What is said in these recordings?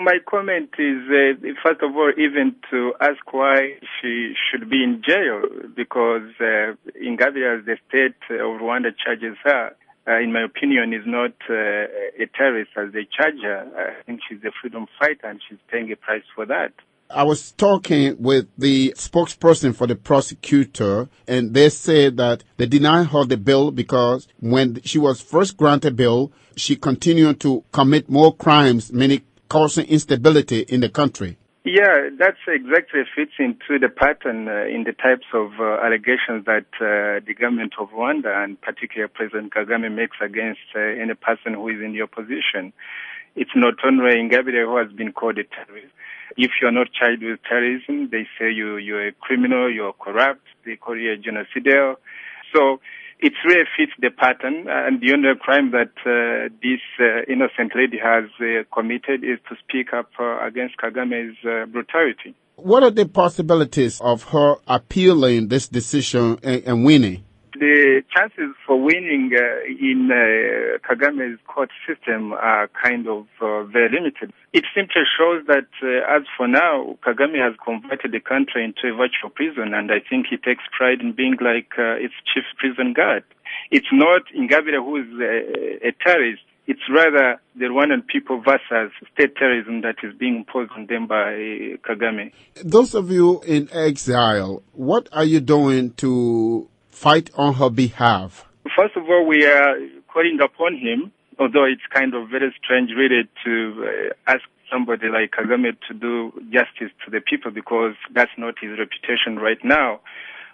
My comment is, first of all, even to ask why she should be in jail, because Ingabire, as the state of Rwanda charges her, in my opinion, is not a terrorist as they charge her. I think she's a freedom fighter and she's paying a price for that. I was talking with the spokesperson for the prosecutor, and they said that they denied her the bail because when she was first granted bail, she continued to commit more crimes, meaning causing instability in the country. Yeah, that's exactly fits into the pattern in the types of allegations that the government of Rwanda and particularly President Kagame makes against any person who is in the opposition. It's not only Ingabire who has been called a terrorist. If you're not charged with terrorism, they say you're a criminal, you're corrupt, they call you a genocidal. So it really fits the pattern, and the only crime that this innocent lady has committed is to speak up against Kagame's brutality. What are the possibilities of her appealing this decision and winning? The chances for winning in Kagame's court system are kind of very limited. It simply shows that, as for now, Kagame has converted the country into a virtual prison, and I think he takes pride in being like its chief prison guard. It's not Ingabire who is a terrorist. It's rather the Rwandan people versus state terrorism that is being imposed on them by Kagame. Those of you in exile, what are you doing to fight on her behalf? First of all, we are calling upon him, although it's kind of very strange really to ask somebody like Kagame to do justice to the people because that's not his reputation right now.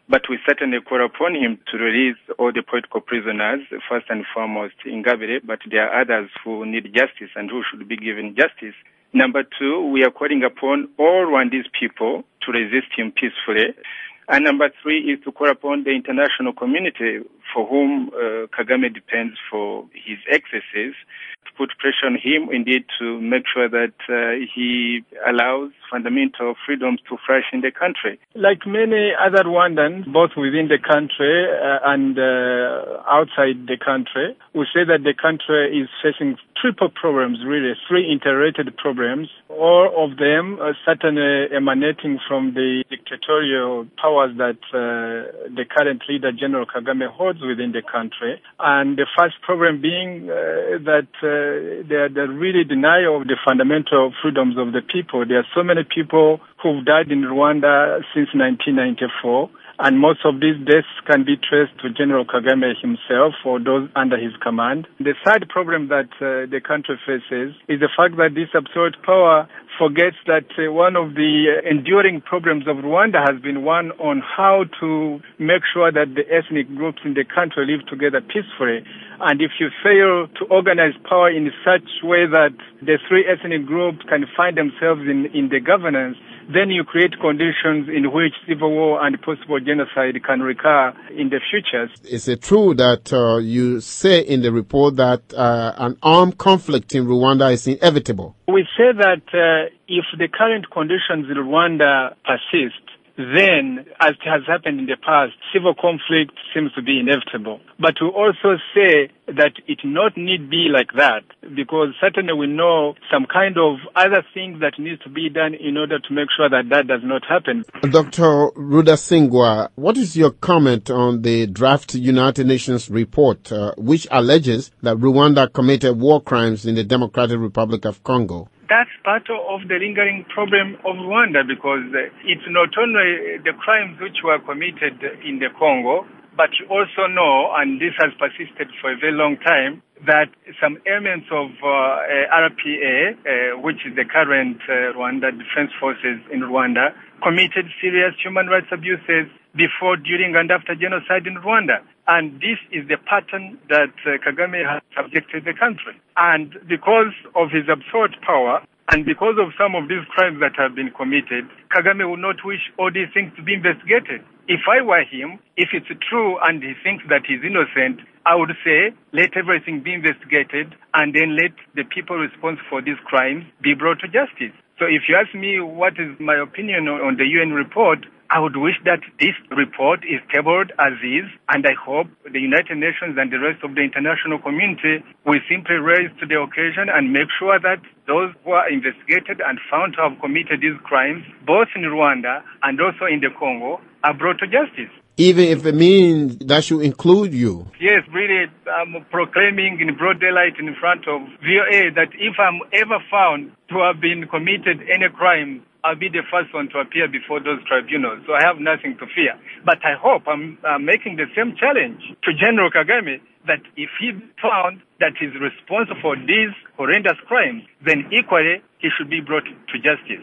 But we certainly call upon him to release all the political prisoners, first and foremost Ingabire, but there are others who need justice and who should be given justice. Number two, we are calling upon all Rwandese people to resist him peacefully. And number three is to call upon the international community for whom Kagame depends for his excesses, to put pressure on him indeed to make sure that he allows fundamental freedoms to flourish in the country. Like many other Rwandans, both within the country and outside the country, we say that the country is facing triple problems, really, three interrelated problems, all of them certainly emanating from the dictatorial powers that the current leader, General Kagame, holds within the country. And the first problem being that the really denial of the fundamental freedoms of the people. There are so many people who've died in Rwanda since 1994. And most of these deaths can be traced to General Kagame himself or those under his command. The third problem that the country faces is the fact that this absolute power forgets that one of the enduring problems of Rwanda has been one on how to make sure that the ethnic groups in the country live together peacefully. And if you fail to organize power in such way that the three ethnic groups can find themselves in the governance, then you create conditions in which civil war and possible genocide can recur in the future. Is it true that you say in the report that an armed conflict in Rwanda is inevitable? We say that if the current conditions in Rwanda persist, then, as has happened in the past, civil conflict seems to be inevitable. But we also say that it not need be like that, because certainly we know some kind of other things that needs to be done in order to make sure that that does not happen. Dr. Rudasingwa, what is your comment on the draft United Nations report, which alleges that Rwanda committed war crimes in the Democratic Republic of Congo? That's part of the lingering problem of Rwanda, because it's not only the crimes which were committed in the Congo, but you also know, and this has persisted for a very long time, that some elements of RPA, which is the current Rwanda Defense Forces in Rwanda, committed serious human rights abuses before, during, and after genocide in Rwanda. And this is the pattern that Kagame has subjected the country. And because of his absolute power, and because of some of these crimes that have been committed, Kagame would not wish all these things to be investigated. If I were him, if it's true and he thinks that he's innocent, I would say, let everything be investigated and then let the people responsible for these crimes be brought to justice. So if you ask me what is my opinion on the UN report, I would wish that this report is tabled as is, and I hope the United Nations and the rest of the international community will simply rise to the occasion and make sure that those who are investigated and found to have committed these crimes, both in Rwanda and also in the Congo, are brought to justice. Even if it means that should include you. Yes, really, I'm proclaiming in broad daylight in front of VOA that if I'm ever found to have been committed any crime, I'll be the first one to appear before those tribunals. So I have nothing to fear. But I hope I'm making the same challenge to General Kagame that if he found that he's responsible for these horrendous crimes, then equally he should be brought to justice.